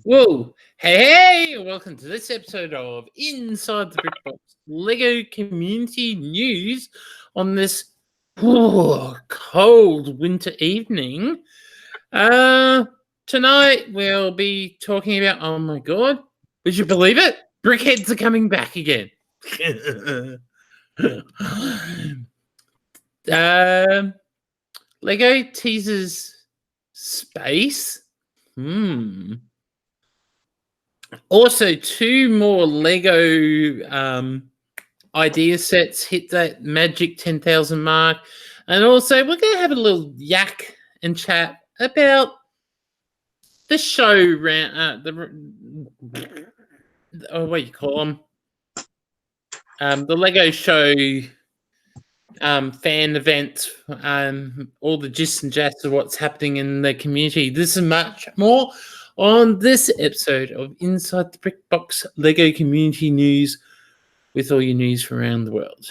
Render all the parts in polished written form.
Whoa! Hey! Welcome to this episode of Inside the Brickbox Lego Community News on this cold winter evening. Tonight we'll be talking about, oh my god, would you believe it? Brickheads are coming back again. Lego teases space. Also, two more Lego idea sets hit that magic 10,000 mark. And also, we're going to have a little yak and chat about the show round. What do you call them? The Lego show fan events, all the gist and jats of what's happening in the community. This is much more on this episode of Inside the Brickbox Lego Community News with all your news from around the world.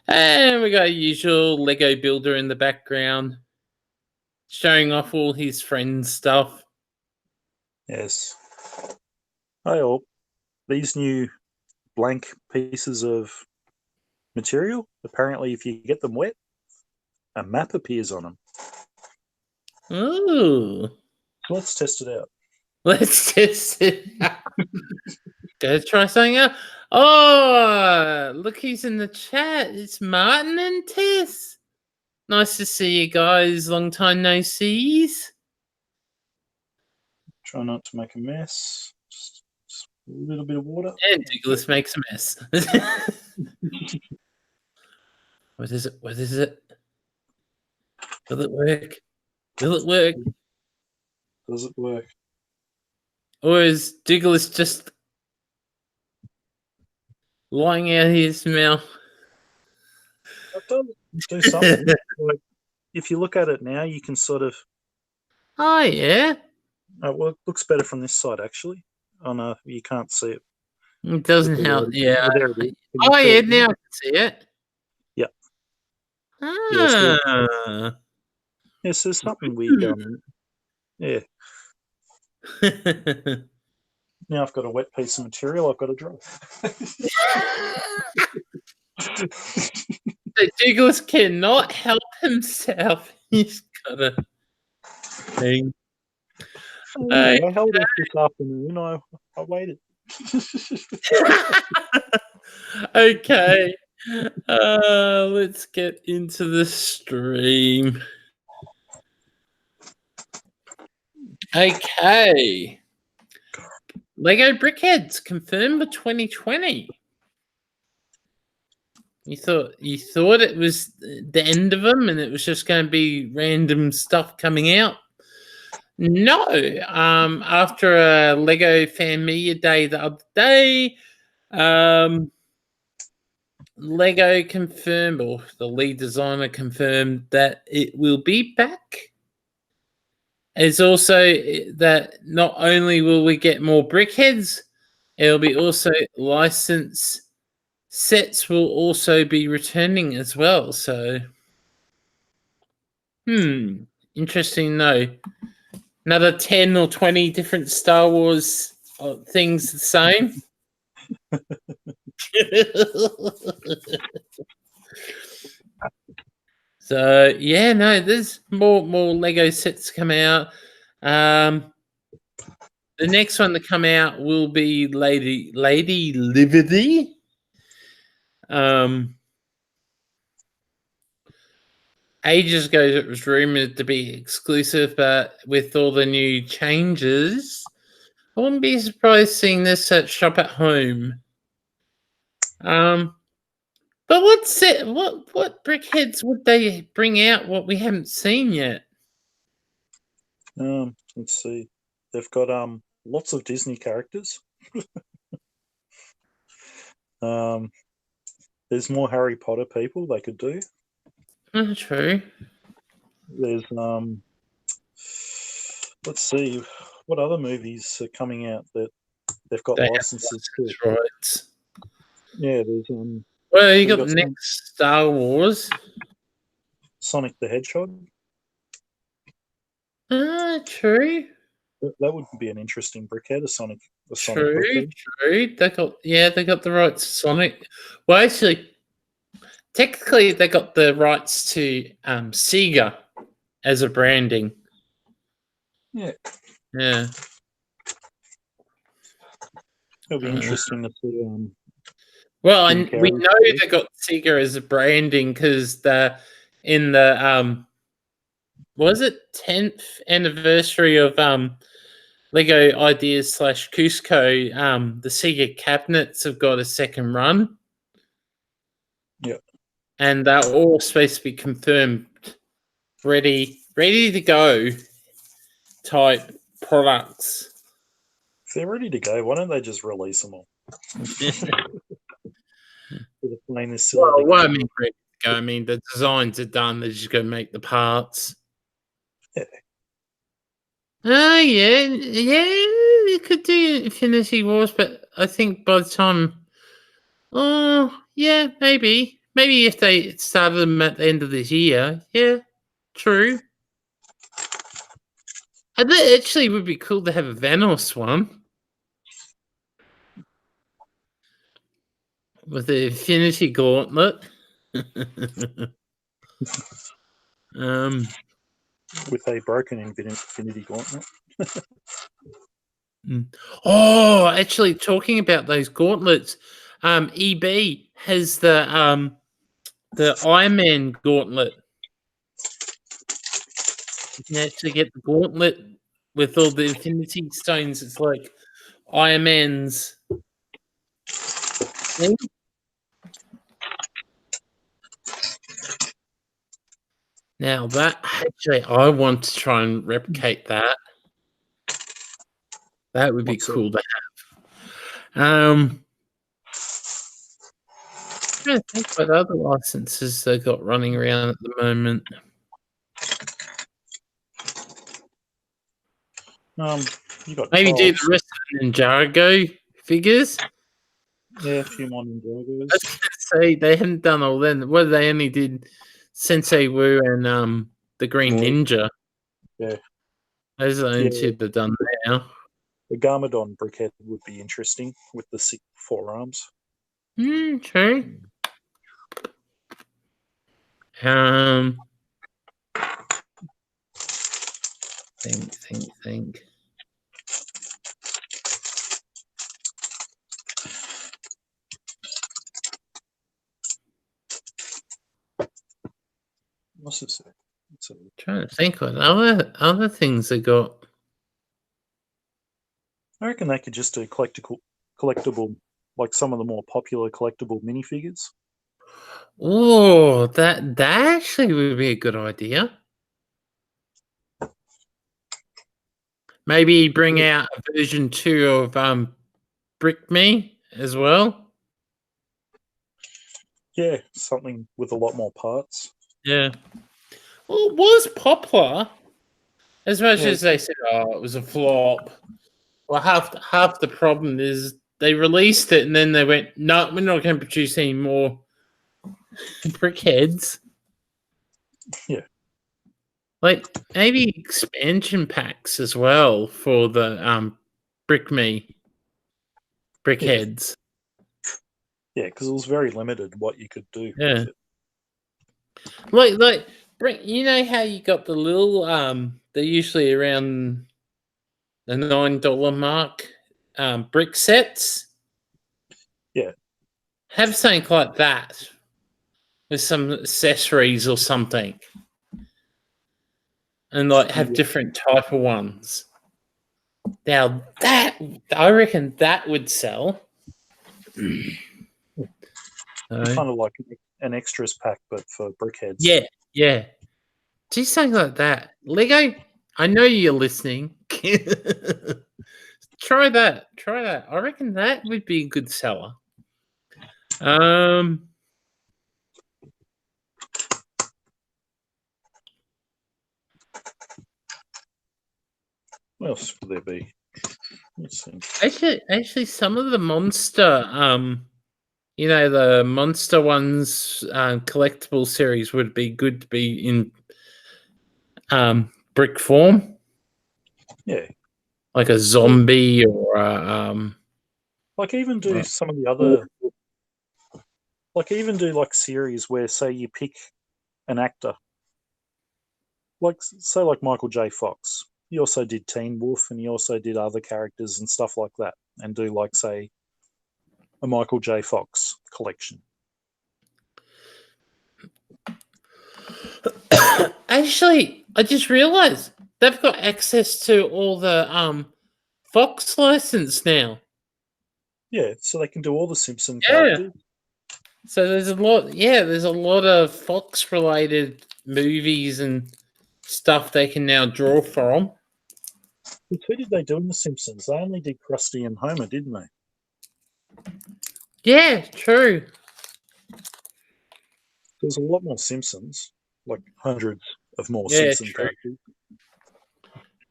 And we got a usual Lego builder in the background showing off all his friends' stuff. Yes. Hi all. These new blank pieces of material, apparently if you get them wet, a map appears on them. Ooh. So let's test it out. Let's test it out. Go try something out. Oh, look who's in the chat. It's Martin and Tess. Nice to see you guys. Long time no sees. Try not to make a mess. Just a little bit of water. And Douglas makes a mess. What is it? What is it? Will it work? Will it work? Does it work? Or is Douglas just lying out his mouth? It does do something. Like, if you look at it now, you can sort of... Oh, yeah. Well, it looks better from this side, actually. Oh, no, you can't see it. It doesn't help. Yeah. Oh, there it is. Oh, yeah, now I can see it. Yeah. Ah. Yes, there's something weird going on. Yeah. Now I've got a wet piece of material I've got to dry. So Douglas cannot help himself. He's got a thing. I held it this afternoon. I waited. Okay. Let's get into the stream. Okay. Lego Brickheads confirmed for 2020. You thought it was the end of them and it was just going to be random stuff coming out? No. After a Lego Fan Media Day the other day, Lego confirmed, or the lead designer confirmed, that it will be back. It's also that not only will we get more Brickheads, it'll be also licensed sets will also be returning as well. So, interesting though. Another 10 or 20 different Star Wars things the same. So yeah, no, there's more Lego sets come out. The next one to come out will be Lady Liberty. Ages ago, it was rumored to be exclusive, but with all the new changes, I wouldn't be surprised seeing this at Shop at Home. But what Brickheads would they bring out what we haven't seen yet? Let's see. They've got lots of Disney characters. There's more Harry Potter people they could do. True. There's let's see, what other movies are coming out that they've got licenses to? Right. Yeah, there's well, you got the next Star Wars. Sonic the Hedgehog. True. That would be an interesting brickhead, a Sonic True. brickhead. True. They got the rights to Sonic. Well, actually, technically, they got the rights to Sega as a branding. Yeah. Yeah. It'll be interesting to see. Well, Jim and we Carrey. know they got Sega as a branding because in the was it 10th anniversary of Lego Ideas / Cusco, the Sega cabinets have got a second run. Yeah. And they're all supposed to be confirmed, ready to go type products. If they're ready to go, why don't they just release them all? Well, I mean, ready to go. I mean, the designs are done. They're just going to make the parts. Yeah. Oh, yeah. You could do Infinity Wars, but I think by the time... Oh, yeah, maybe. Maybe if they started them at the end of this year. Yeah, true. I think it actually would be cool to have a Vanos one. With the Infinity Gauntlet. With a broken Infinity Gauntlet. Oh, actually, talking about those gauntlets, EB has the Iron Man gauntlet. You can actually get the gauntlet with all the Infinity Stones. It's like Iron Man's thing. Now that actually, I want to try and replicate that. That would be cool to have. I'm trying to think what other licenses they got running around at the moment. You got maybe do the rest of the Ninjago figures. Yeah, a few more Ninjagos. I was gonna say they haven't done all then. Well, they only did Sensei Wu and the Green Ninja. Yeah. Those are the only two they've done now. The Garmadon brickhead would be interesting with the 4 arms. True. Think. What's this? Trying to think what other things they got. I reckon they could just do collectible, like some of the more popular collectible minifigures. Oh, that actually would be a good idea. Maybe bring out a version 2 of Brick Me as well. Yeah, something with a lot more parts. Yeah. Well, it was popular. As much as they said, oh, it was a flop. Well, half the problem is they released it and then they went, no, we're not going to produce any more brickheads. Yeah. Like, maybe expansion packs as well for the Brick Me brickheads. Yeah, because it was very limited what you could do with it. Like, you know how you got the little, they're usually around the $9 mark, brick sets? Yeah. Have something like that with some accessories or something. And, like, have different type of ones. Now, I reckon that would sell. Kind of like an extras pack, but for brickheads. Yeah. Do something like that. Lego, I know you're listening. Try that. I reckon that would be a good seller. What else would there be? Let's see. Actually, some of the monster, the monster ones, collectible series would be good to be in brick form. Yeah. like a zombie or like even do some of the other, like even do like series where say you pick an actor, like say like Michael J. Fox. He also did Teen Wolf, and he also did other characters and stuff like that, and do like say a Michael J. Fox collection. Actually, I just realized they've got access to all the Fox license now. Yeah, so they can do all the Simpson Yeah. characters. So there's a lot of Fox related movies and stuff they can now draw from. Who did they do in the Simpsons? They only did Krusty and Homer, didn't they? Yeah, true. There's a lot more Simpsons, like hundreds of more Yeah, Simpson true. characters.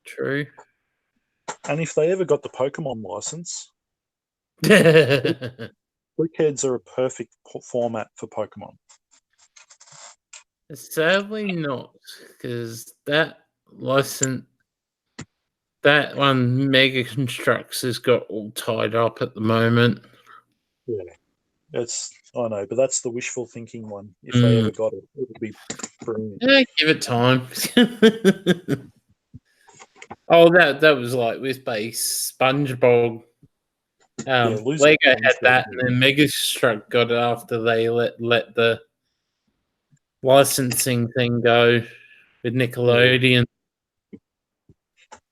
True. And if they ever got the Pokemon license, Brickheads are a perfect format for Pokemon. Sadly not, because that license, that one Mega Constructs has got all tied up at the moment. Yeah, I know, but that's the wishful thinking one. If they ever got it, it would be brilliant. Yeah, give it time. Oh, that was like with base SpongeBob. Lego had that, and then Megastruck got it after they let the licensing thing go with Nickelodeon.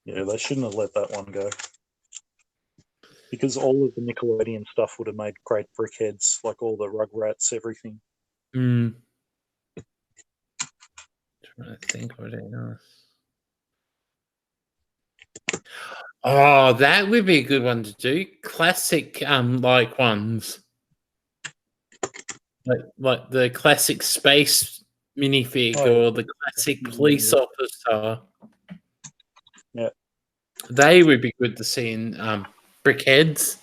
Yeah, they shouldn't have let that one go. Because all of the Nickelodeon stuff would have made great Brickheads, like all the Rugrats, everything. Trying to think what else. Oh, that would be a good one to do. Classic, like ones, like the classic space minifig or the classic police officer. Yeah, they would be good to see in Brickheads.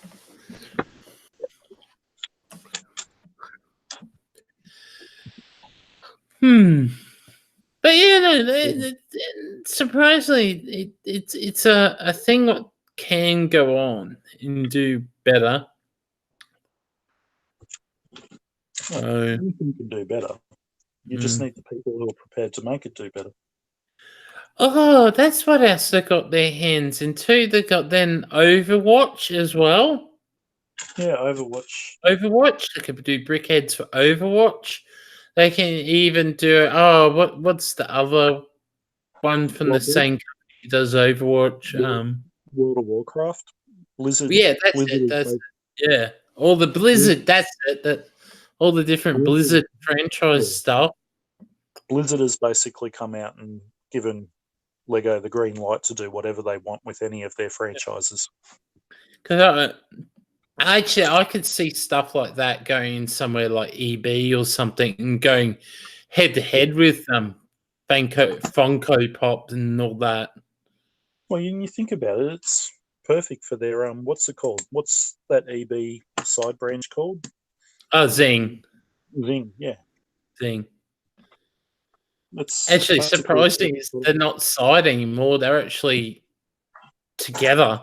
But yeah, no, surprisingly, it's a thing that can go on and do better. anything can do better. You just need the people who are prepared to make it do better. Oh, that's what else they got their hands into. They got then Overwatch as well. Yeah, Overwatch. Overwatch. They could do Brickheads for Overwatch. They can even do what's the other one from the same company who does Overwatch? World of Warcraft. Blizzard. Yeah, that's Blizzard it. That's yeah. All the Blizzard. That's it. That all the different Blizzard franchise stuff. Blizzard has basically come out and given Lego the green light to do whatever they want with any of their franchises. Because actually, I could see stuff like that going in somewhere like EB or something and going head to head with Funko Pop and all that. Well, you think about it, it's perfect for their what's it called? What's that EB side branch called? Zing. Zing, yeah. Zing. It's actually surprising is they're not side anymore. They're actually together.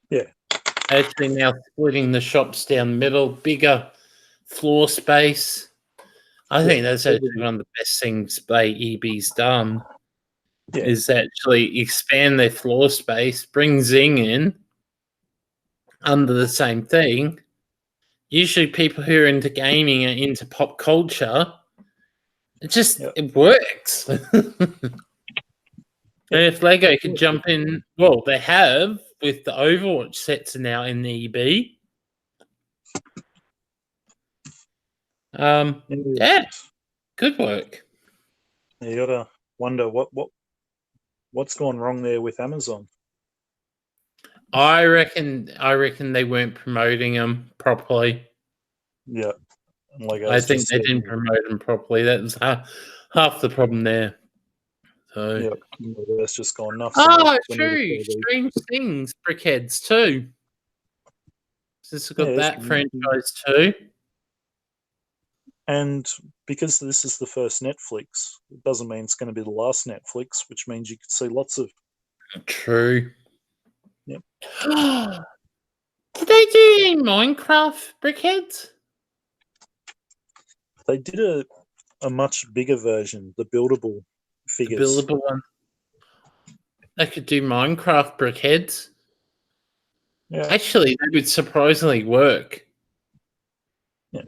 Yeah. Actually now splitting the shops down the middle, bigger floor space. I think that's actually one of the best things EB's done. Yeah. Is actually expand their floor space, bring Zing in under the same thing. Usually people who are into gaming and into pop culture, it works. And if Lego could jump in, well, they have with the Overwatch sets are now in the EB. Yeah, good work. You gotta wonder what's gone wrong there with Amazon. I reckon they weren't promoting them properly. Yeah, I think they didn't promote them properly. That was half the problem there. So yeah, that's just gone nuts. Oh, true. Strange Things, Brickheads too. Since we've got that franchise too. And because this is the first Netflix, it doesn't mean it's going to be the last Netflix, which means you could see lots of True. Yep. Did they do any Minecraft brickheads? They did a much bigger version, the buildable The figures. buildable one. They could do Minecraft brickheads. Yeah. Actually, they would surprisingly work. Yeah.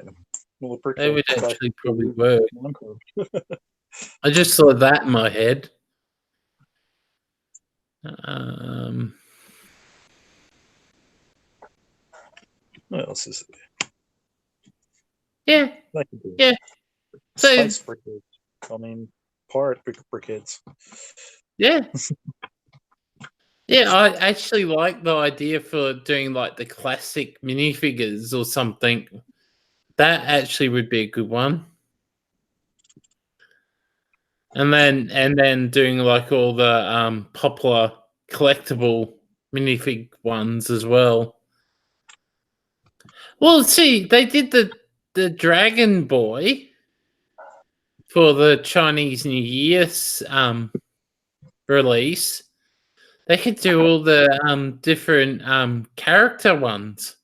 Well, the They would brickheads actually back probably to work. Minecraft. I just saw that in my head. What else is there? Yeah. They could do Yeah. So, space brickheads. I mean, pirate brickheads. yeah. Yeah, I actually like the idea for doing like the classic minifigures or something. That actually would be a good one. And then doing like all the popular collectible minifig ones as well. Well, see, they did the Dragon Boy for the Chinese New Year's release. They could do all the different character ones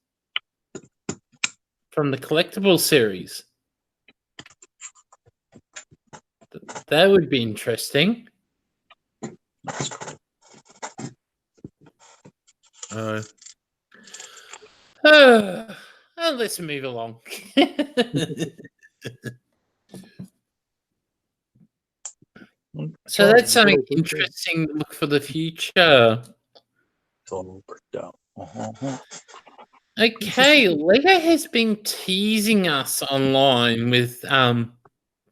from the collectible series. That would be interesting. Let's move along. So that's something interesting to look for the future. It's all bricked out. Okay, Lego has been teasing us online with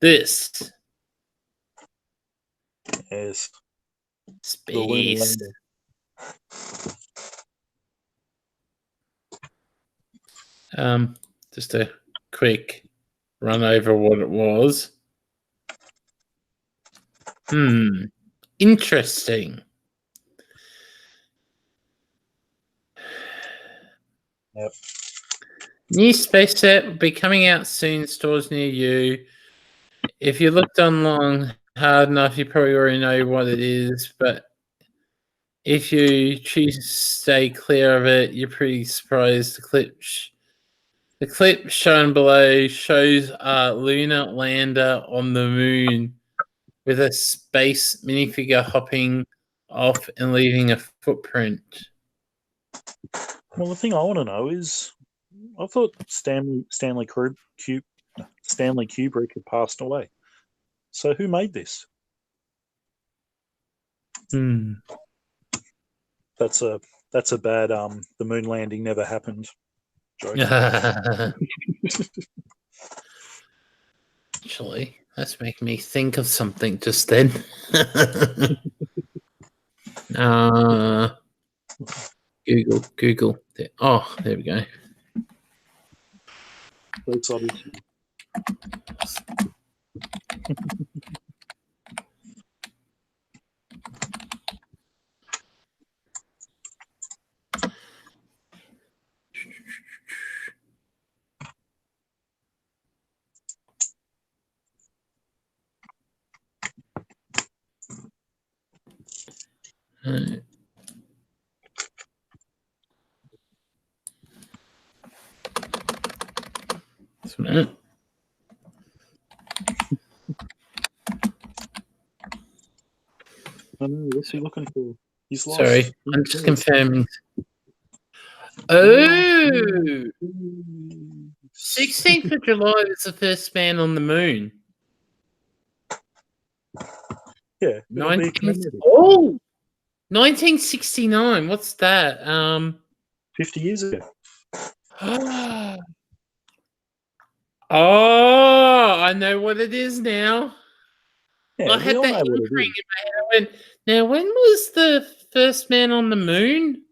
this Yes. space. Just a quick run over what it was. Interesting. Yep. New space set will be coming out soon, stores near you. If you looked online hard enough, you probably already know what it is, but if you choose to stay clear of it, you're pretty surprised. The clip shown below shows a lunar lander on the moon with a space minifigure hopping off and leaving a footprint. Well, the thing I want to know is, I thought Stanley Kubrick had passed away. So who made this? That's a bad the moon landing never happened joke. Actually, that's making me think of something just then. Google. Oh, there we go. That's a minute. What's he looking for? He's lost. Sorry, I'm just confirming. Oh! 16th of July was the first man on the moon. Yeah. 1969. What's that? 50 years ago. Oh, I know what it is now. Yeah, I had that inkling in my head. Now, when was the first man on the moon?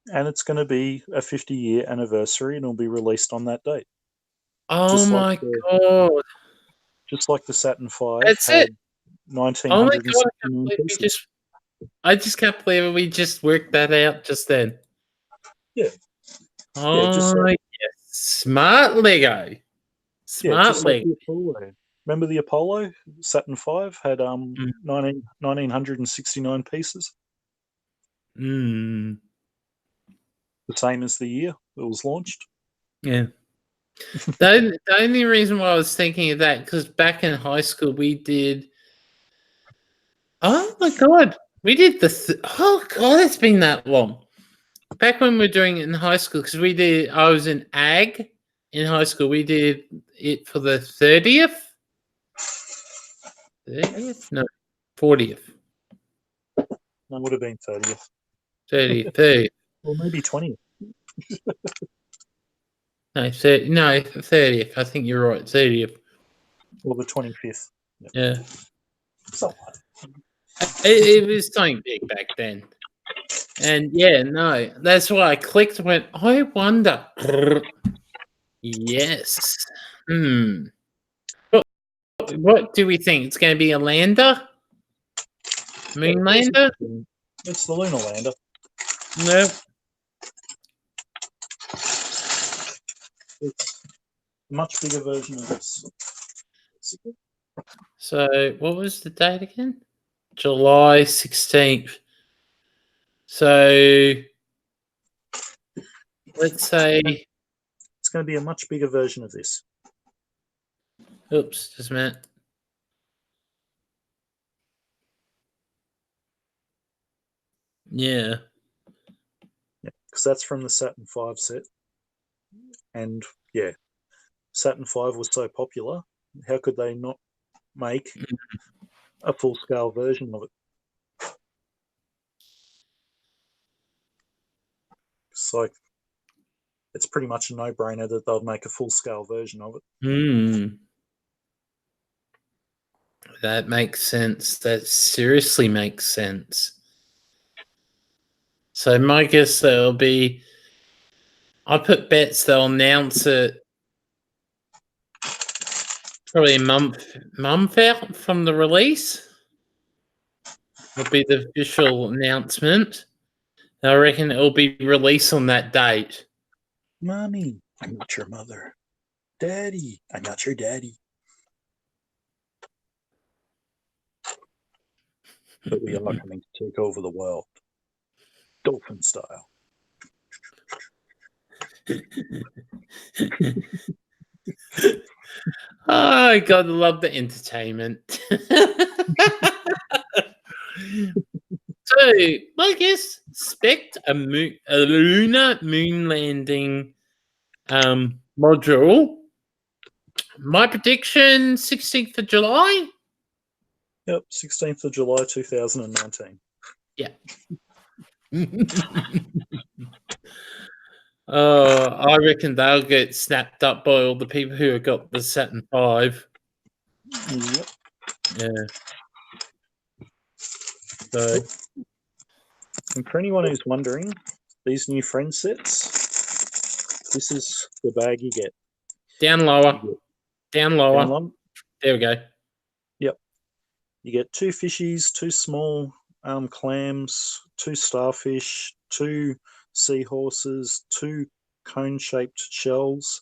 And it's going to be a 50-year anniversary, and it'll be released on that date. Oh my god! Just like the Saturn V. That's it. 1969 pieces. I just can't believe we just worked that out just then. Yeah. Oh, yes. Smart Lego. Smart Lego. Remember the Apollo? Saturn V had 1969 pieces. Mm. The same as the year it was launched. Yeah. The only reason why I was thinking of that, because back in high school we did. Oh my god, we did the. Oh god, it's been that long. Back when we were doing it in high school, because we did. I was in ag in high school. We did it for the 30th. 30th? No, 40th. That would have been 30th. 30th. Or maybe 20th. No, 30th. I think you're right. 30th. Or the 25th. Yep. Yeah. Something. It was something big back then. And yeah, no, that's why I clicked and went, I wonder. Yes. What do we think? It's going to be a lander? Moon lander? It's the lunar lander. Nope. It's a much bigger version of this. So what was the date again? July 16th. So let's say. It's going to be a much bigger version of this. Oops, just a minute. Yeah. Because that's from the Saturn V set. And yeah, Saturn V was so popular. How could they not make a full-scale version of it? It's like, it's pretty much a no-brainer that they'll make a full-scale version of it. That makes sense. That seriously makes sense. So my guess there'll be. I put bets they'll announce it probably a month out from the release. Will be the official announcement. I reckon it'll be released on that date. Mommy, I'm not your mother. Daddy, I'm not your daddy. But we are coming to take over the world. Dolphin style. Oh, God, I love the entertainment. So, I guess, expect a lunar moon landing module. My prediction, 16th of July? Yep, 16th of July 2019. Yeah. I reckon they'll get snapped up by all the people who have got the Saturn V. Yep. Yeah. So, and for anyone who's wondering, these new friend sets, this is the bag you get. down lower. Down lower. Down low. There we go. Yep. You get 2 fishies, 2 small clams, 2 starfish, 2 seahorses, 2 cone-shaped shells,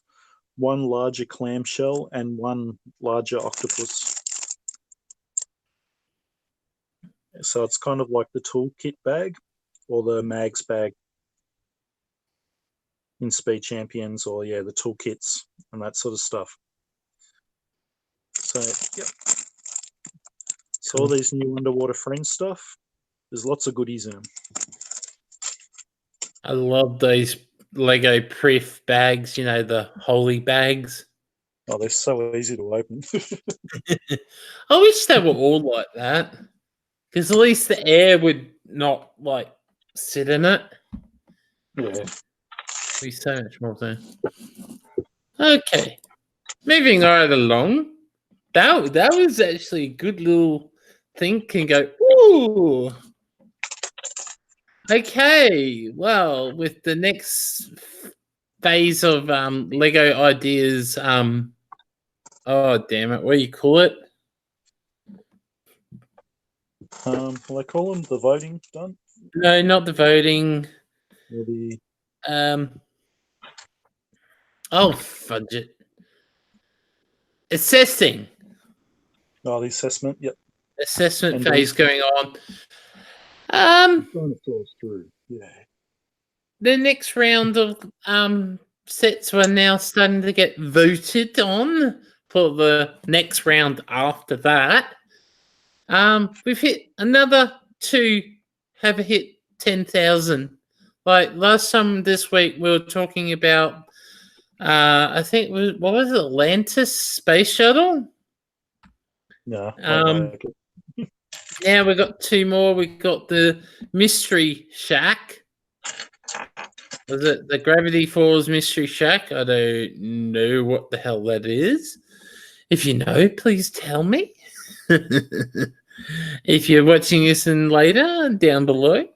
1 larger clam shell, and 1 larger octopus. So it's kind of like the toolkit bag or the mags bag in Speed Champions, or the toolkits and that sort of stuff. So yep. So all these new underwater friend stuff, there's lots of goodies in them. I love those Lego Pref bags, the holy bags. Oh, they're so easy to open. I wish they were all like that. Because at least the air would not, sit in it. Yeah. It'd be so much more fun. Okay. Moving right along. That was actually a good little thing. Can go, ooh. Okay. Well, with the next phase of Lego ideas, oh, damn it. What do you call it? Well, I call them the voting done. No, not the voting. The oh, fudge it. Assessing. Oh, the assessment. Yep. assessment And phase going on. trying to force through. Yeah. The next round of sets are now starting to get voted on for the next round after that. We've hit another two have hit 10,000. Like last time this week, we were talking about, I think, what was it, Atlantis Space Shuttle? No. Now we've got two more. We've got the Mystery Shack. Was it the Gravity Falls Mystery Shack? I don't know what the hell that is. If you know, please tell me. If you're watching this in later, down below.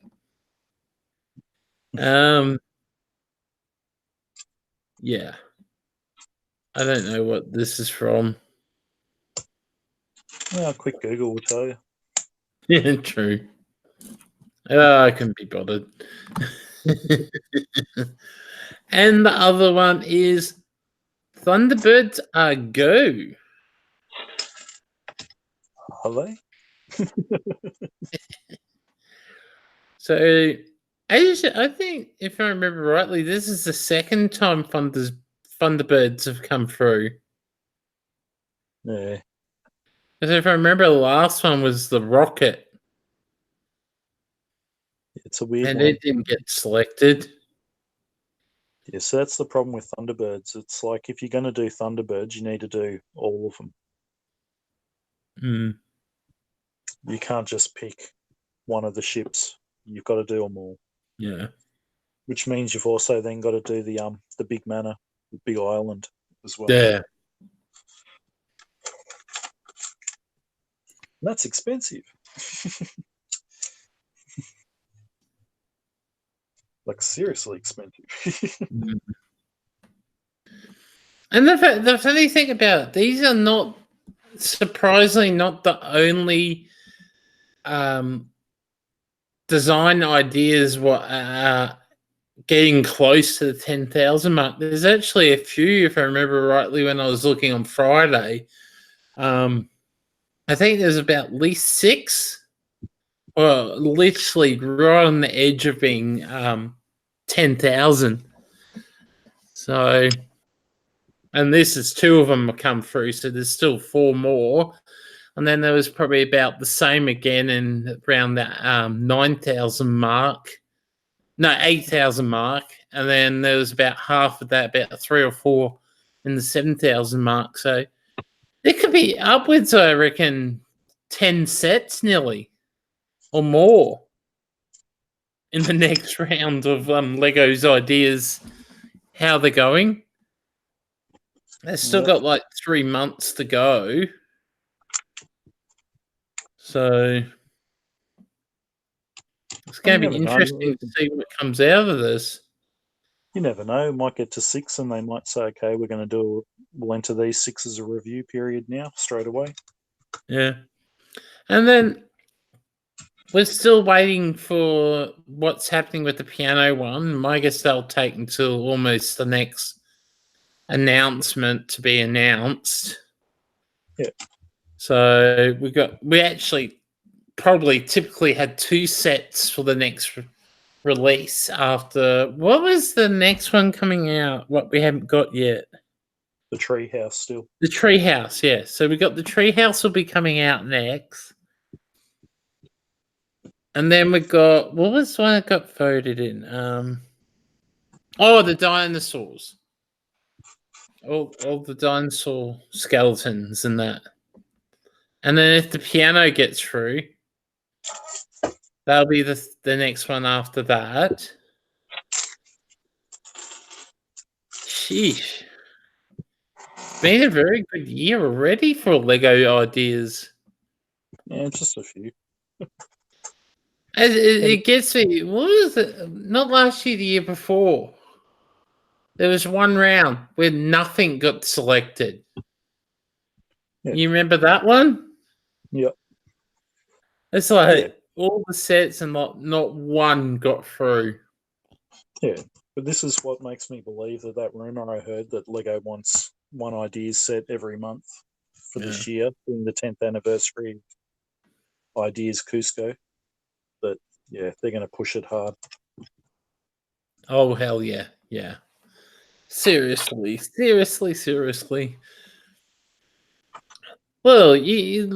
Yeah. I don't know what this is from. Well, a quick Google will tell you. Yeah, true. I can be bothered. And the other one is Thunderbirds are go. Are they? So, I think, if I remember rightly, this is the second time Thunderbirds have come through. Yeah. Because if I remember, the last one was the Rocket. It's a weird And one. it didn't get selected. Yeah, so that's the problem with Thunderbirds. It's like if you're going to do Thunderbirds, you need to do all of them. You can't just pick one of the ships. You've got to do them all. Yeah. Which means you've also then got to do the big manor, the big island as well. Yeah. That's expensive. Like seriously expensive. And the funny thing about it, these are not, surprisingly, not the only design ideas what getting close to the 10,000 mark. There's actually a few, if I remember rightly, when I was looking on Friday. I think there's about at least 6, well, literally right on the edge of being 10,000. So, and this is 2 of them come through, so there's still 4 more. And then there was probably about the same again in around that 9,000 mark. No, 8,000 mark. And then there was about half of that, about 3 or 4 in the 7,000 mark. So there could be upwards, I reckon, 10 sets nearly or more in the next round of Lego's ideas, how they're going. They've still got like 3 months to go. So it's going to be interesting to see what comes out of this. You never know. Might get to 6 and they might say, okay, we'll enter these 6 as a review period now, straight away. Yeah. And then we're still waiting for what's happening with the piano one. I guess they'll take until almost the next announcement to be announced. Yeah. So we actually probably typically had 2 sets for the next release after. What was the next one coming out? What we haven't got yet? The Treehouse still. The Treehouse, yeah. So we got the Treehouse will be coming out next. And then we got, what was the one that got voted in? The dinosaurs. All the dinosaur skeletons and that. And then if the piano gets through, that'll be the next one after that. Sheesh. It's been a very good year already for Lego ideas. Yeah, just a few. It gets me. What was it? Not last year, the year before. There was one round where nothing got selected. Yeah. You remember that one? Yep. It's like all the sets and not one got through. Yeah, but this is what makes me believe that rumor I heard that Lego wants one idea set every month. for this year, being the 10th anniversary Ideas Cusco. But yeah, they're going to push it hard. Oh, hell yeah. Yeah. Seriously. Well, you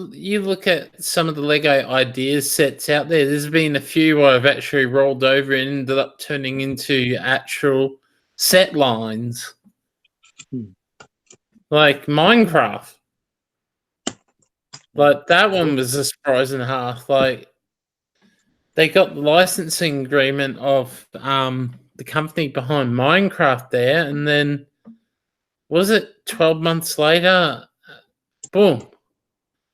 look at some of the Lego ideas sets out there. There's been a few I've actually rolled over and ended up turning into actual set lines. Like Minecraft. Like that one was a surprise and a half. Like they got the licensing agreement of the company behind Minecraft there, and then was it 12 months later? Boom.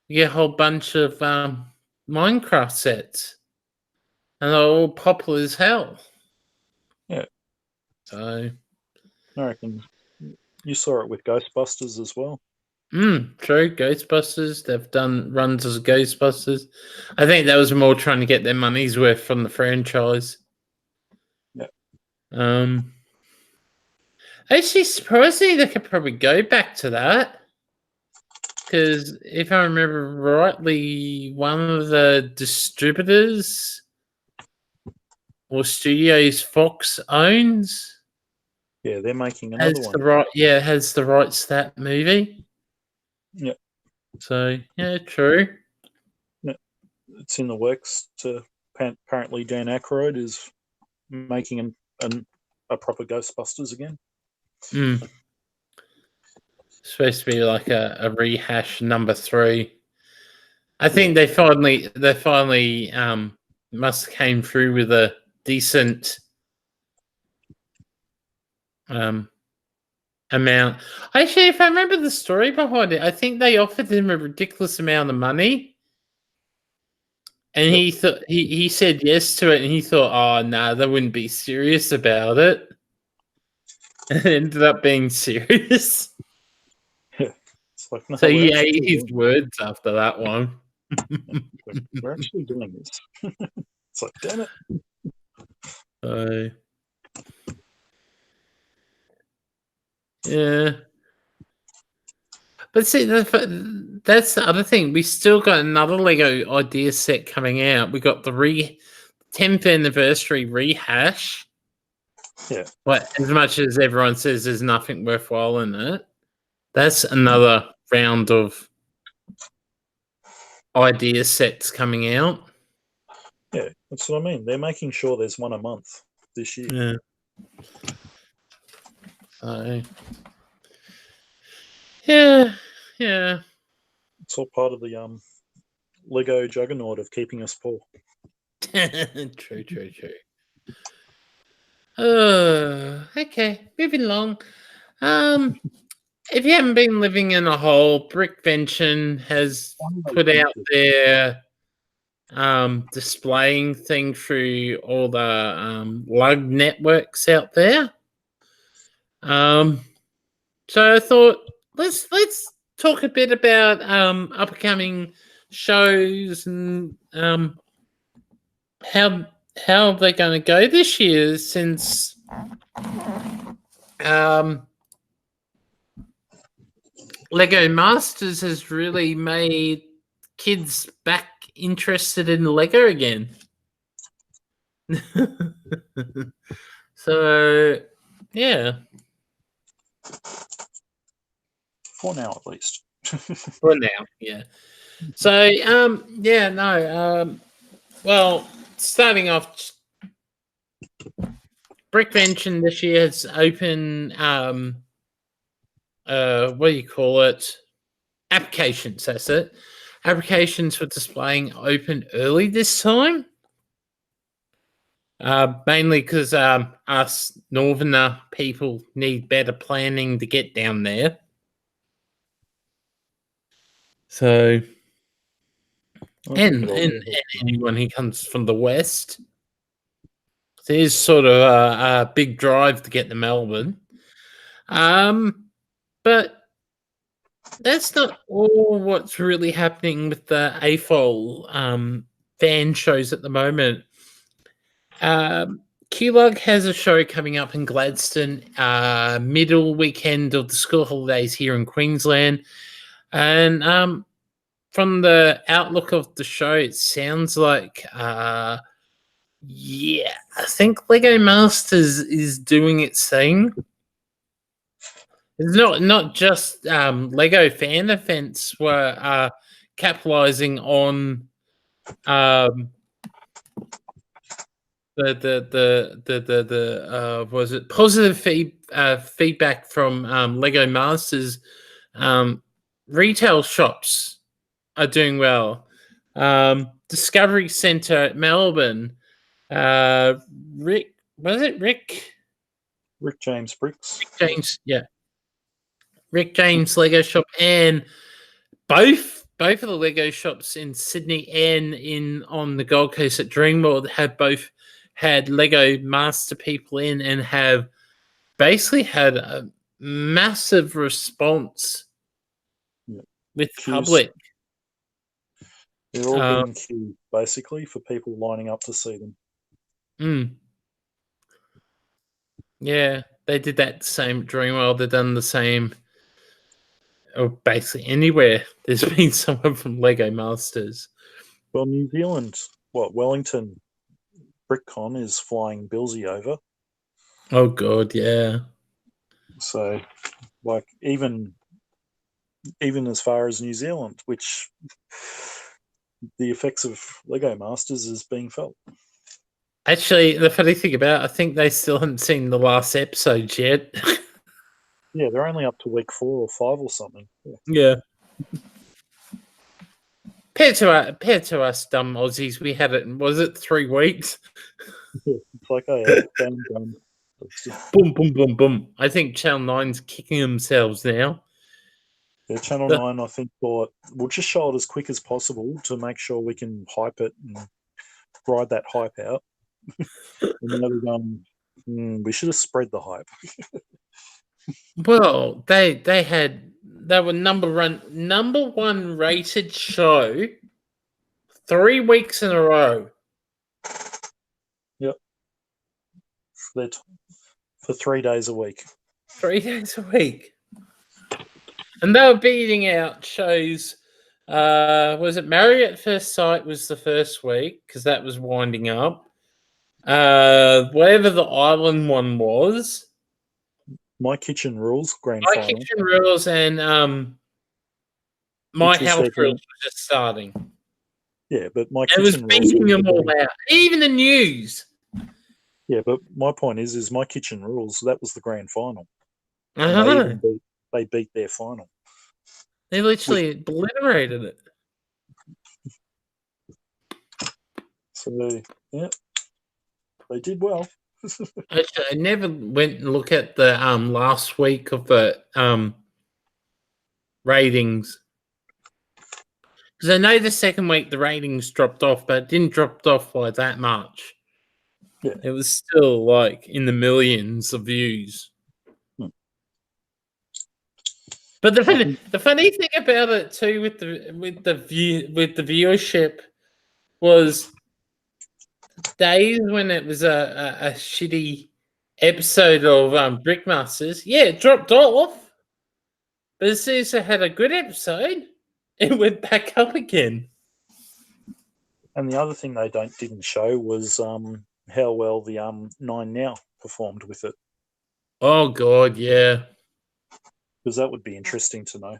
You get a whole bunch of Minecraft sets. And they're all popular as hell. Yeah. So I reckon you saw it with Ghostbusters as well. True. Ghostbusters. They've done runs as Ghostbusters. I think that was more trying to get their money's worth from the franchise. Yeah. Actually, surprisingly, they could probably go back to that. Because if I remember rightly, one of the distributors or studios Fox owns. Yeah, they're making another one. Has the rights to that movie. Yeah. So, yeah, true. Yeah. It's in the works to apparently Dan Aykroyd is making a proper Ghostbusters again. Supposed to be like a rehash number 3. I think they finally must have came through with a decent amount. Actually, if I remember the story behind it, I think they offered him a ridiculous amount of money. And he thought he said yes to it, and he thought, "Oh, nah, they wouldn't be serious about it." And it ended up being serious. Yeah, it's like, no, so he ate his words after that one. We're actually doing this. It's like, damn it. Yeah. But see, that's the other thing. We still got another Lego idea set coming out. We got the 10th anniversary rehash. Yeah. But as much as everyone says there's nothing worthwhile in it, that's another round of idea sets coming out. Yeah, that's what I mean. They're making sure there's one a month this year. Yeah. So, yeah. It's all part of the Lego juggernaut of keeping us poor. True. Okay, moving along. If you haven't been living in a hole, Brickvention has put out their displaying thing through all the lug networks out there. So I thought let's talk a bit about upcoming shows and how they're going to go this year, since Lego Masters has really made kids back interested in Lego again. So, yeah. For now, at least. For now, yeah. So, well, starting off, Brickvention this year has open, what do you call it? Applications, that's it. Applications for displaying open early this time. Mainly because us northerner people need better planning to get down there. So, and anyone who comes from the west, there's sort of a big drive to get to Melbourne. But that's not all what's really happening with the AFOL fan shows at the moment. QLUG has a show coming up in Gladstone, middle weekend of the school holidays here in Queensland. And from the outlook of the show, it sounds like yeah, I think Lego Masters is doing its thing. It's not just Lego fan events were capitalizing on the was it positive feedback from Lego Masters. Retail shops are doing well. Discovery Centre at Melbourne. Rick, was it Rick? Rick James Bricks. Rick James, yeah. Rick James Lego Shop, and both of the Lego shops in Sydney and in on the Gold Coast at Dreamworld have both had Lego Master people in and have basically had a massive response with the public. They're all being queued, basically, for people lining up to see them. Yeah, they did that same at Dreamworld. They've done the same, or basically anywhere there's been someone from Lego Masters. Well, New Zealand, Wellington BrickCon is flying Billsy over. Oh god, yeah. So, like, even as far as New Zealand, which the effects of Lego Masters is being felt. Actually, the funny thing about it, I think they still haven't seen the last episode yet. Yeah, they're only up to week 4 or 5 or something. Yeah. Compared to us dumb Aussies, we had it in, was it 3 weeks? Yeah, it's like, oh yeah, done. Boom, boom, boom, boom. I think Channel 9's kicking themselves now. Yeah, Channel 9, I think, thought, we'll just show it as quick as possible to make sure we can hype it and ride that hype out. And now they're going, we should have spread the hype. Well, they were number one rated show 3 weeks in a row. Yep. For 3 days a week. 3 days a week. And they were beating out shows. Was it Marriott at First Sight was the first week because that was winding up. Whatever the island one was. My Kitchen Rules grand final. My Kitchen Rules and My House Rules was just starting. Yeah, but My Kitchen Rules. It was beating them all out. Even the news. Yeah, but my point is My Kitchen Rules, that was the grand final. They beat their final. They literally obliterated it. So, yeah, they did well. Actually, I never went and looked at the last week of the ratings. Because I know the second week the ratings dropped off, but it didn't drop off by that much. Yeah. It was still like in the millions of views. But the funny thing about it too with the viewership was days when it was a shitty episode of Brickmasters. Yeah, it dropped off. But as soon as it had a good episode, it went back up again. And the other thing they didn't show was how well the 9 Now performed with it. Oh god, yeah. Because that would be interesting to know.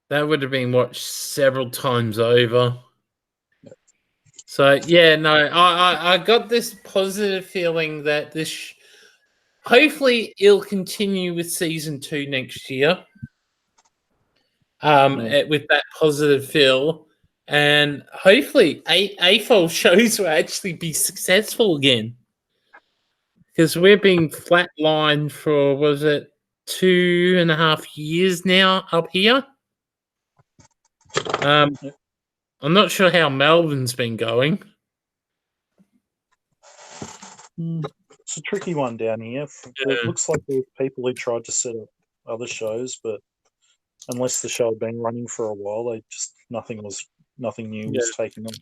That would have been watched several times over. Yeah. So yeah, no, I got this positive feeling that this hopefully it'll continue with season 2 next year. With that positive feel, and hopefully AFOL shows will actually be successful again. Because we're being flatlined for, was it 2.5 years now up here? I'm not sure how Melbourne's been going. It's a tricky one down here. Yeah. It looks like there's people who tried to set up other shows, but unless the show had been running for a while, nothing new was taken on.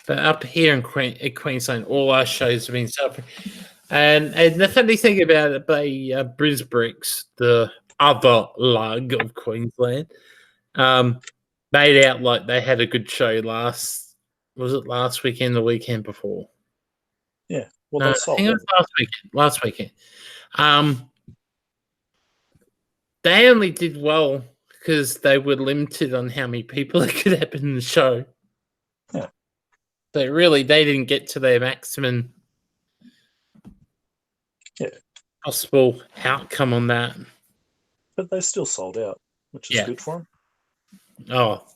But up here in Queensland, all our shows have been suffering. And the funny thing about it, Brisbricks, the other lug of Queensland, made out like they had a good show last weekend, the weekend before? Yeah. Well, No, they I sold think it out. was last weekend. They only did well because they were limited on how many people it could have in the show. Yeah. But really, they didn't get to their maximum possible outcome on that. But they still sold out, which is good for them. Oh,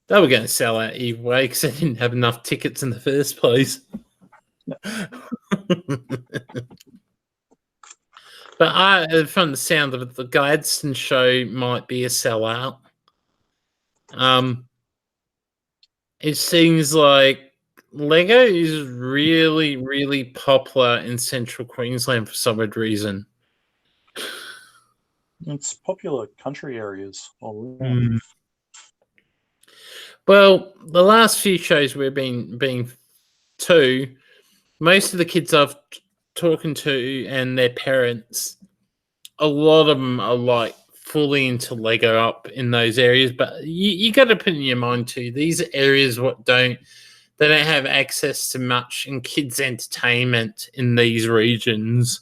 they were going to sell out either way because they didn't have enough tickets in the first place. But from the sound of it, the Gladstone show might be a sellout. It seems like Lego is really, really popular in central Queensland for some odd reason. It's popular country areas all around. Well, the last few shows we've been to, most of the kids I've talking to and their parents, a lot of them are like fully into Lego up in those areas. But you got to put in your mind too, these are areas they don't have access to much in kids' entertainment in these regions.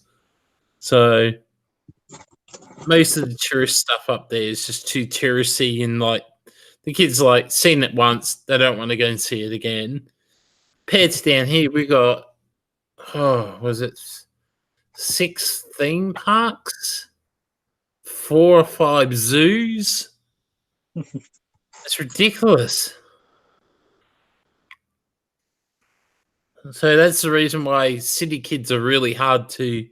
So most of the tourist stuff up there is just too touristy, and like the kids like seen it once, they don't want to go and see it again. Pets down here, we got was it 6 theme parks, 4 or 5 zoos? It's ridiculous. So that's the reason why city kids are really hard to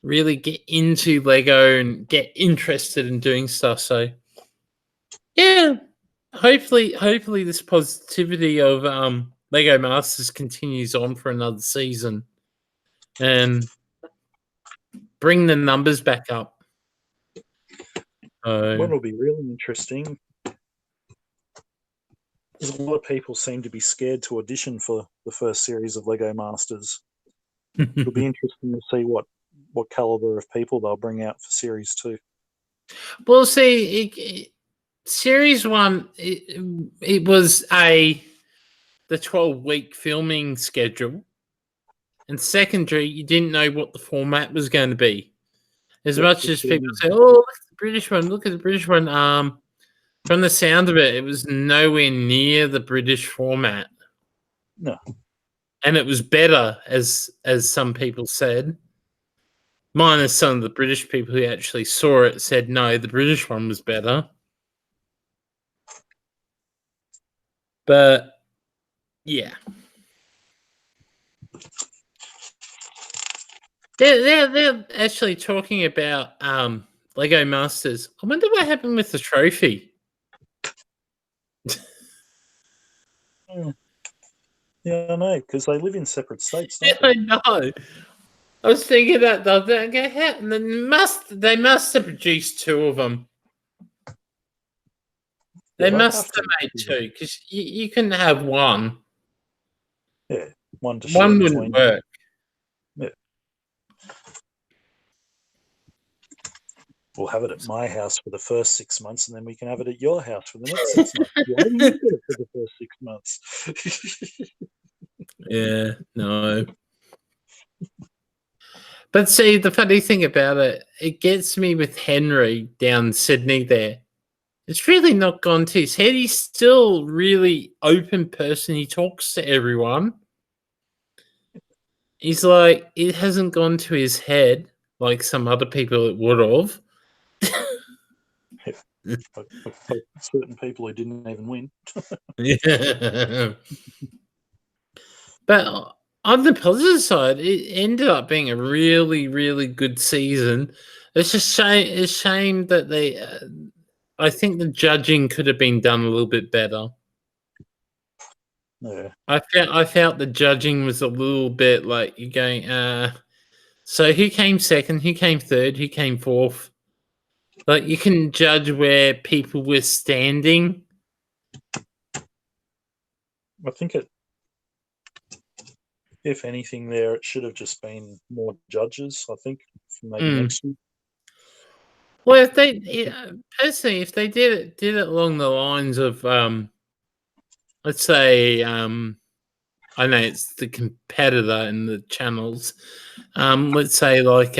really get into Lego and get interested in doing stuff. So yeah, hopefully this positivity of Lego Masters continues on for another season and bring the numbers back up. What will be really interesting is a lot of people seem to be scared to audition for the first series of Lego Masters. It'll be interesting to see what caliber of people they'll bring out for series 2. Well, see, series 1, it was the 12-week filming schedule, and secondary, you didn't know what the format was going to be. As much as people say, "Oh, look at the British one! Look at the British one!" From the sound of it, it was nowhere near the British format. No, and it was better, as some people said. Minus some of the British people who actually saw it said no, the British one was better. But yeah, they're actually talking about Lego Masters. I wonder what happened with the trophy. Yeah, I know, because they live in separate states, don't I know. I was thinking that the other day. They must have produced 2 of them. They must have made 2 because you can have one. Yeah, one to share One between. wouldn't work. Yeah. We'll have it at my house for the first 6 months, and then we can have it at your house for the next 6 months. Why do you get it for the first 6 months? Yeah, no. But see, the funny thing about it, it gets me with Henry down Sydney there. It's really not gone to his head. He's still really open person. He talks to everyone. He's like, it hasn't gone to his head like some other people it would have. Certain people who didn't even win. Yeah. But on the positive side, it ended up being a really, really good season. It's just a shame that they. I think the judging could have been done a little bit better. Yeah. I felt the judging was a little bit like you're going. So who came second? Who came third? Who came fourth? Like you can judge where people were standing. I think it If anything, there it should have just been more judges. I think for maybe next year. Well, if they personally, if they did it along the lines of let's say I know it's the competitor in the channels, let's say like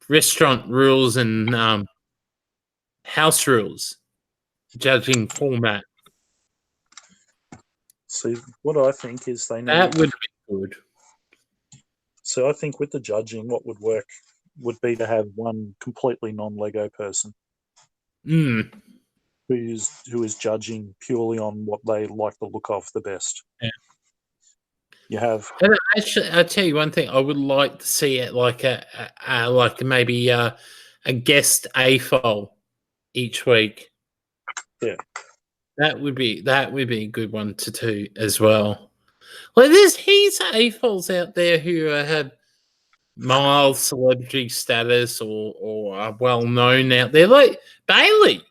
restaurant rules and house rules judging format. So what I think is they need. That would be good. So I think with the judging, what would work would be to have one completely non-Lego person Mm. who is judging purely on what they like the look of the best. Yeah. You have And actually, I'll tell you one thing. I would like to see it like like maybe a guest AFOL each week. Yeah. That would be a good one to do as well. Like there's heaps of AFOLs out there who have mild celebrity status or are well known out there. Like Bailey.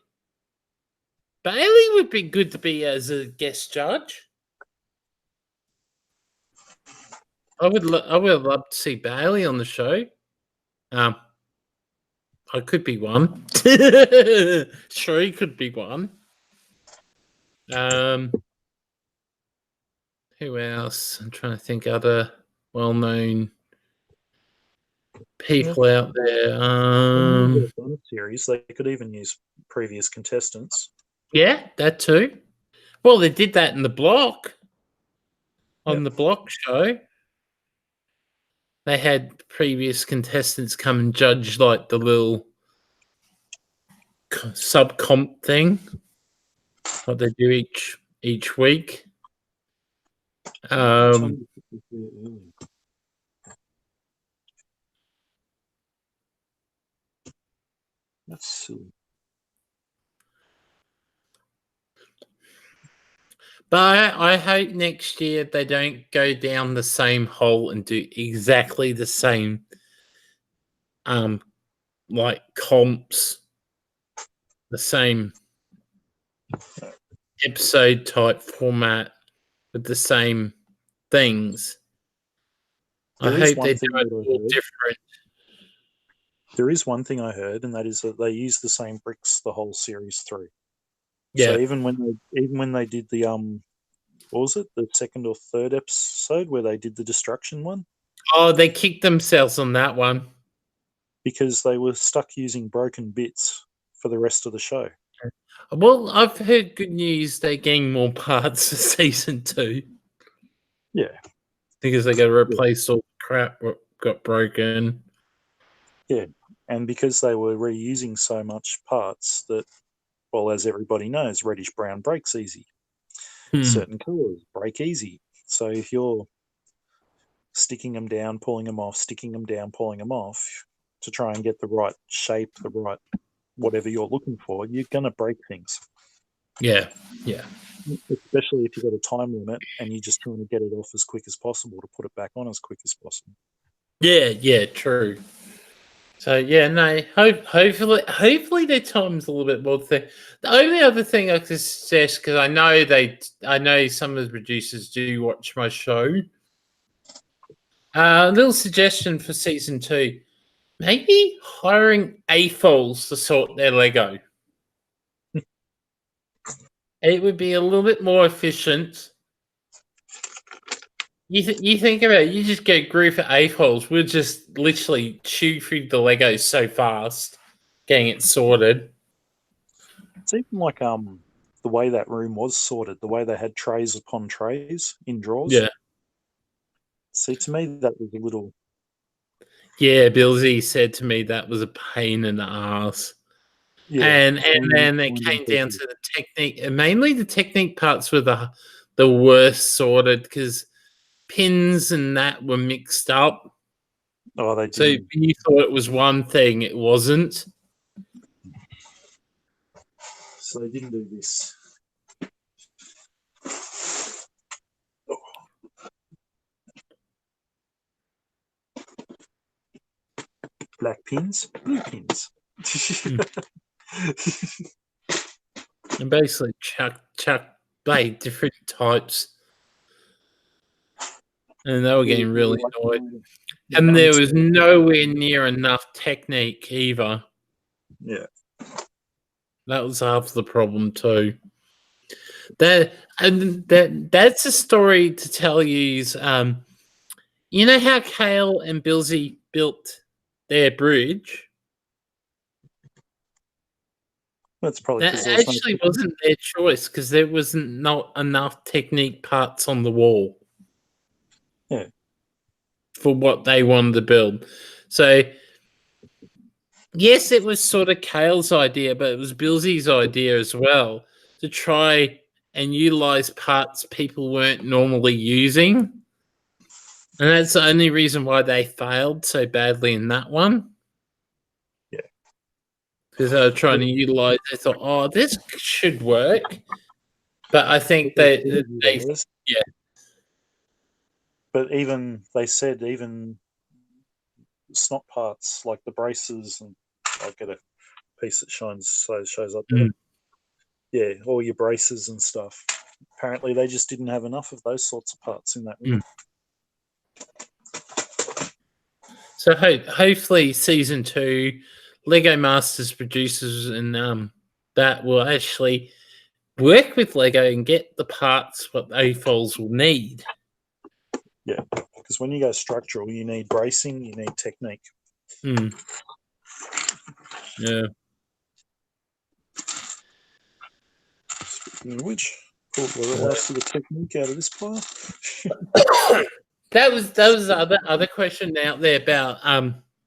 Bailey would be good to be as a guest judge. I would love to see Bailey on the show. I could be one. Sure, he could be one. Who else? I'm trying to think other well-known people out there. on a series. They could even use previous contestants. Yeah, that too. Well, they did that in the block. On Yep. the block show. They had previous contestants come and judge like the little sub comp thing. What they do each week. That's silly. But I hope next year they don't go down the same hole and do exactly the same like comps, the same episode type format with the same things. I hope they do it all different. There is one thing I heard, and that is that they use the same bricks the whole series through. Yeah. So even when they did the what was it, the second or third episode where they did the destruction one? Oh, they kicked themselves on that one. Because they were stuck using broken bits for the rest of the show. Well, I've heard good news. They're getting more parts for season 2. Yeah. Because they got to replace all the crap that got broken. Yeah. And because they were reusing so much parts that, well, as everybody knows, reddish brown breaks easy. Certain colours break easy. So if you're sticking them down, pulling them off, sticking them down, pulling them off to try and get the right shape, the right whatever you're looking for, you're going to break things. Yeah. Especially if you've got a time limit and you're just trying to get it off as quick as possible to put it back on as quick as possible. Yeah, true. So yeah, no. Hopefully their time's a little bit more thick. The only other thing I could suggest, because I know some of the producers do watch my show. A little suggestion for season 2: maybe hiring AFOLs to sort their Lego. It would be a little bit more efficient. You think about it, you just get a group of AFOLs. We'll just literally chew through the Lego so fast, getting it sorted. It's even like the way that room was sorted, the way they had trays upon trays in drawers. Yeah. See, to me, that was a little... Yeah, Billsy said to me that was a pain in the ass. Yeah. And then it came down to the technique. And mainly the technique parts were the worst sorted because pins and that were mixed up. Oh, they did. So you thought it was one thing, it wasn't. So they didn't do this. Black pins, blue pins. And basically chuck different types. and they were getting really annoyed. The And there was unexpected- nowhere near enough technique either. Yeah. That was half the problem too. That's a story to tell you. You know how Kale and Billsy built their bridge? That's probably That because there was no actually wasn't their choice because there wasn't not enough technique parts on the wall. Yeah. For what they wanted to build. So yes, it was sort of Kale's idea, but it was Billsy's idea as well to try and utilize parts people weren't normally using. And that's the only reason why they failed so badly in that one. Yeah. Because they were trying to utilize, they thought, oh, this should work. But I think they yeah. But even they said even snot parts like the braces, and I'll get a piece that shows up better. Yeah, all your braces and stuff. Apparently, they just didn't have enough of those sorts of parts in that room. So hopefully season 2, Lego Masters producers and that will actually work with Lego and get the parts what AFOLs will need. Yeah, because when you go structural, you need bracing, you need technique. Yeah. Speaking of which, pull the last of the technique out of this pile. That was the other question out there about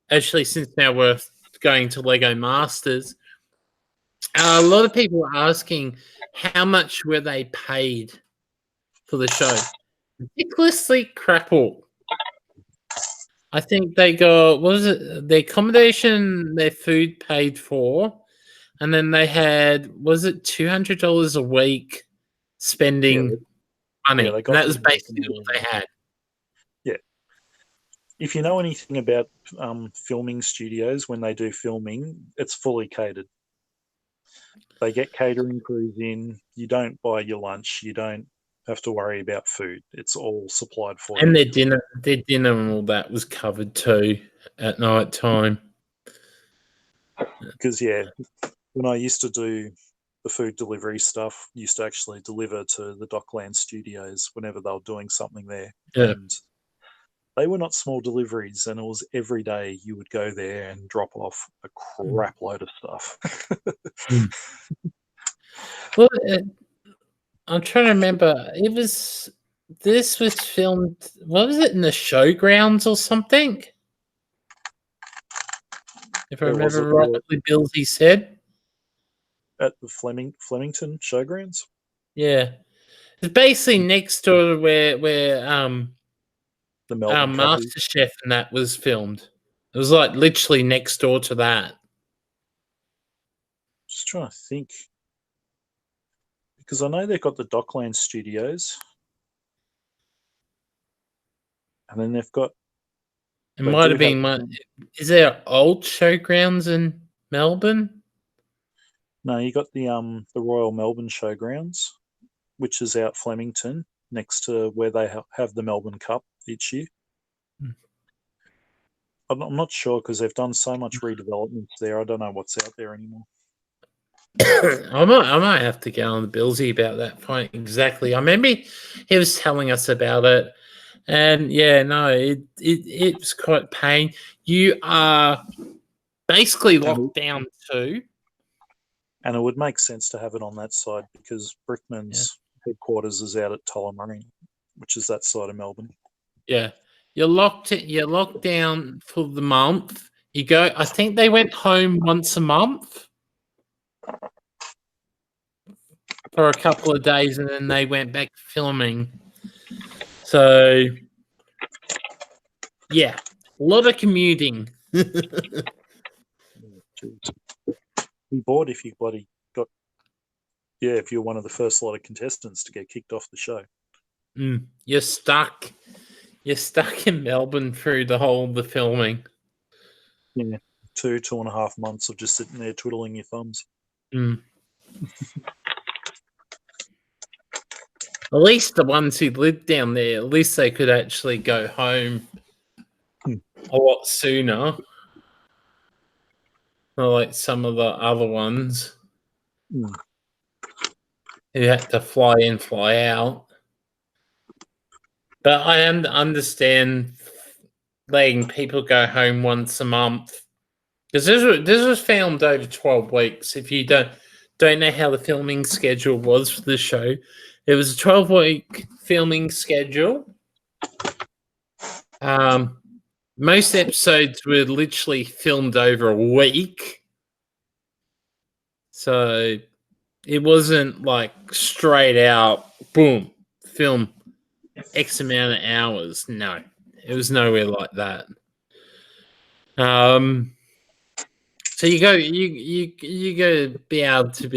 actually, since now we're going to Lego Masters, a lot of people are asking how much were they paid for the show. Ridiculously crap all. I think they got, what was it, their accommodation, their food paid for, and then they had, was it $200 a week spending money? Yeah, and that was basically what they had. Yeah. If you know anything about filming studios, when they do filming, it's fully catered. They get catering crews in. You don't buy your lunch. You don't have to worry about food. It's all supplied for you. And their dinner and all that was covered too at night time. Because, yeah, when I used to do the food delivery stuff, used to actually deliver to the Dockland studios whenever they were doing something there. Yeah. And they were not small deliveries, and it was every day you would go there and drop off a crap load of stuff. Well, I'm trying to remember. This was filmed. What was it, in the showgrounds or something? If I remember rightly, Billsy said at the Flemington Showgrounds. Yeah, it's basically next door to where The Melbourne Master Chef and that was filmed. It was like literally next door to that. Just trying to think, because I know they've got the Dockland Studios, and then they've got. It might have been one. Is there old showgrounds in Melbourne? No, you got the Royal Melbourne Showgrounds, which is out Flemington, next to where they have the Melbourne Cup each year. I'm not sure because they've done so much redevelopment there. I don't know what's out there anymore. I might have to get on the Billsy about that point exactly. I remember he was telling us about it, and yeah, no, it was quite pain. You are basically locked down too, and it would make sense to have it on that side because Brickman's headquarters is out at Tullamarine, which is that side of Melbourne. Yeah, you're locked down for the month. You go. I think they went home once a month for a couple of days, and then they went back filming. So, yeah, a lot of commuting. Be bored if you bloody got. Yeah, if you're one of the first lot of contestants to get kicked off the show. You're stuck. You're stuck in Melbourne through the filming. Yeah, 2.5 months of just sitting there twiddling your thumbs. At least the ones who lived down there, at least they could actually go home a lot sooner. Not like some of the other ones Mm. who had to fly in, fly out. But I understand letting people go home once a month. Because this was filmed over 12 weeks. If you don't know how the filming schedule was for the show, it was a 12-week filming schedule. Most episodes were literally filmed over a week. So it wasn't like straight out, boom, film X amount of hours. No, it was nowhere like that. So you go to be able to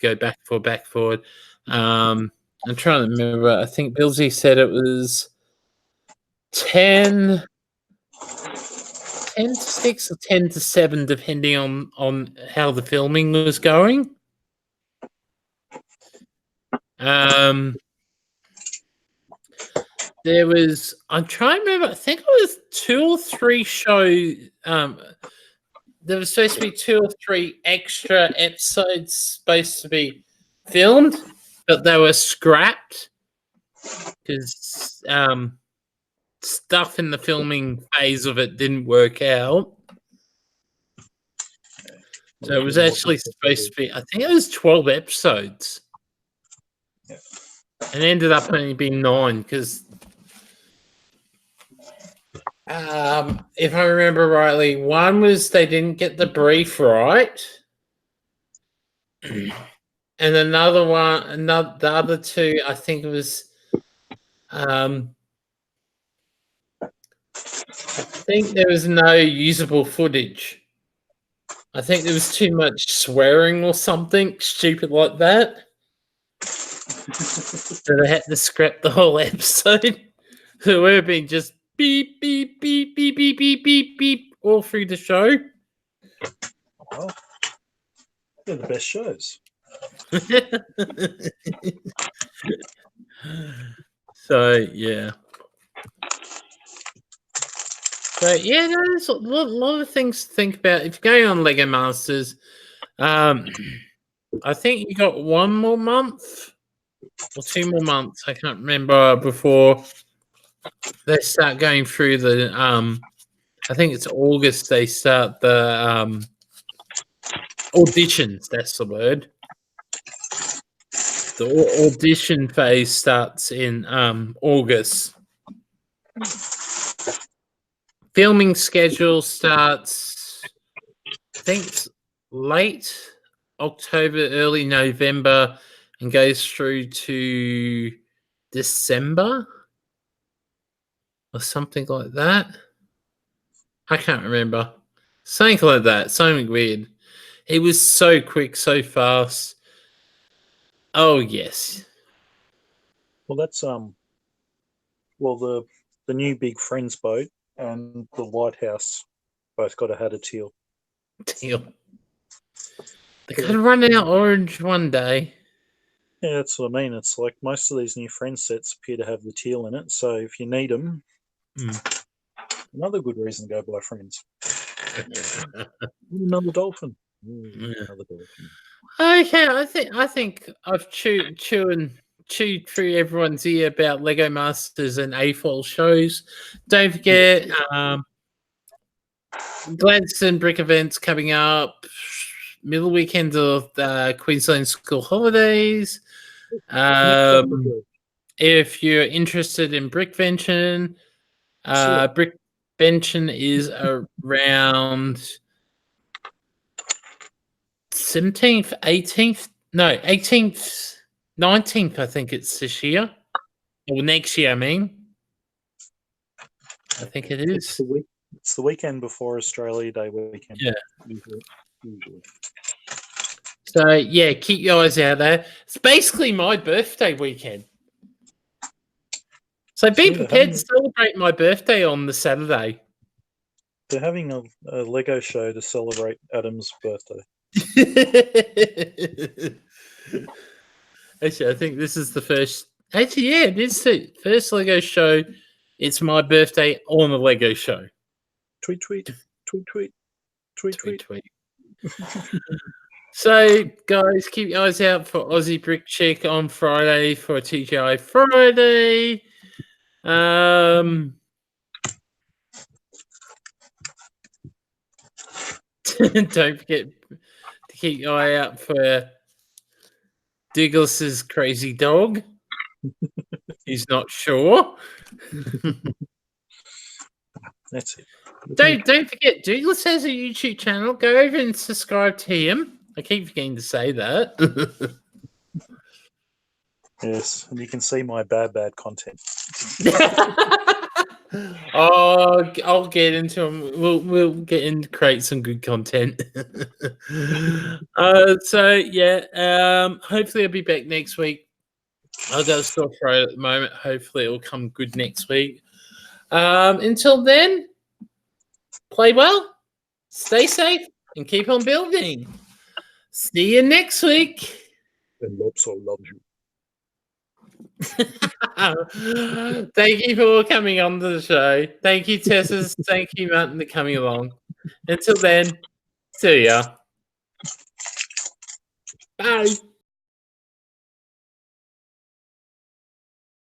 go back forward. I'm trying to remember. I think Billsy said it was 10 to 6 or 10 to 7, depending on how the filming was going. There was, I'm trying to remember, I think it was 2 or 3 shows. There was supposed to be 2 or 3 extra episodes supposed to be filmed, but they were scrapped because stuff in the filming phase of it didn't work out. So it was actually supposed to be, I think it was 12 episodes. Yeah. And it ended up only being 9 because, if I remember rightly, one was they didn't get the brief right. And another one, the other 2, I think it was, I think there was no usable footage. I think there was too much swearing or something stupid like that. So they had to scrap the whole episode. So we've been just beep, beep, beep, beep, beep, beep, beep, beep all through the show. Well, they're the best shows. So, yeah. So, yeah, there's a lot of things to think about. If you're going on Lego Masters, I think you got 1 more month or 2 more months. I can't remember before they start going through the. I think it's August. They start the auditions. That's the word. The audition phase starts in August. Filming schedule starts, I think it's late October, early November, and goes through to December or something like that. I can't remember. Something like that. Something weird. It was so quick, so fast. Oh yes. Well, that's well, the new Big Friends boat and the lighthouse both got a Hatter teal. Teal. They could have run out orange one day. Yeah, that's what I mean. It's like most of these new Friends sets appear to have the teal in it. So if you need them, another good reason to go buy Friends. Another dolphin. Another dolphin. Okay, I think I've chewed through everyone's ear about Lego Masters and AFOL shows. Don't forget, Gladstone Brick events coming up. Middle weekend of the Queensland school holidays. If you're interested in Brickvention, Brickvention is around 17th, 18th, no, 18th, 19th, I think it's this year. Or next year, I mean. I think it is. It's the weekend before Australia Day weekend. Yeah. Usually. So, yeah, keep your eyes out there. It's basically my birthday weekend. So be prepared to celebrate my birthday on the Saturday. They're having a Lego show to celebrate Adam's birthday. Actually, I think this is the first Actually, yeah, it is the first Lego show. It's my birthday on the Lego show. Tweet, tweet, tweet, tweet, tweet, tweet. Tweet. So, guys, keep your eyes out for Aussie Brick Chick on Friday for TGI Friday. Don't forget to keep your eye out for Douglas's crazy dog. He's not sure. That's it. Don't forget, Douglas has a YouTube channel. Go over and subscribe to him. I keep forgetting to say that. Yes, and you can see my bad content. Oh, I'll get into them. We'll get in to create some good content. So yeah, hopefully I'll be back next week. I've got a sore throat at the moment. Hopefully it'll come good next week. Until then, play well, stay safe, and keep on building. See you next week. And Lopso loves you. Thank you for coming on the show. Thank you, Tessas. Thank you, Martin, for coming along. Until then, see ya. Bye.